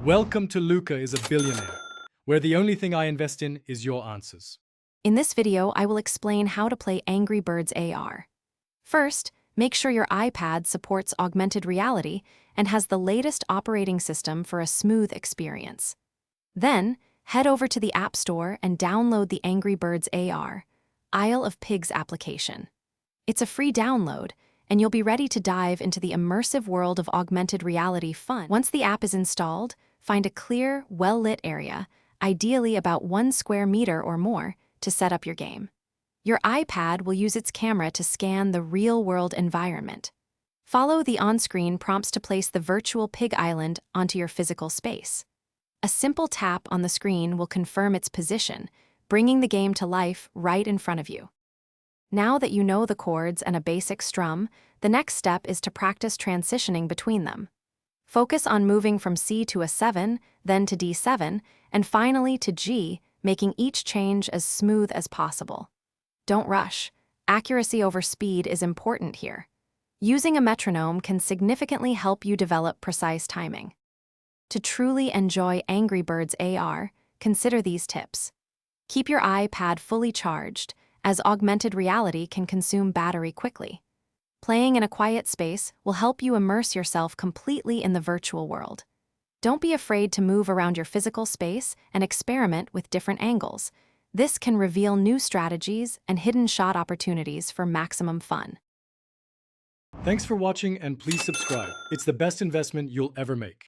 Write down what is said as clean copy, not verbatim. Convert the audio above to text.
Welcome to Luca is a Billionaire, where the only thing I invest in is your answers. In this video, I will explain how to play Angry Birds AR. First, make sure your iPad supports augmented reality and has the latest operating system for a smooth experience. Then, head over to the App Store and download the Angry Birds AR, Isle of Pigs application. It's a free download, and you'll be ready to dive into the immersive world of augmented reality fun. Once the app is installed, find a clear, well-lit area, ideally about 1 square meter or more, to set up your game. Your iPad will use its camera to scan the real-world environment. Follow the on-screen prompts to place the virtual pig island onto your physical space. A simple tap on the screen will confirm its position, bringing the game to life right in front of you. Now that you know the chords and a basic strum, the next step is to practice transitioning between them. Focus on moving from C to a 7, then to D7, and finally to G, making each change as smooth as possible. Don't rush. Accuracy over speed is important here. Using a metronome can significantly help you develop precise timing. To truly enjoy Angry Birds AR, consider these tips. Keep your iPad fully charged, as augmented reality can consume battery quickly. Playing in a quiet space will help you immerse yourself completely in the virtual world. Don't be afraid to move around your physical space and experiment with different angles. This can reveal new strategies and hidden shot opportunities for maximum fun. Thanks for watching and please subscribe. It's the best investment you'll ever make.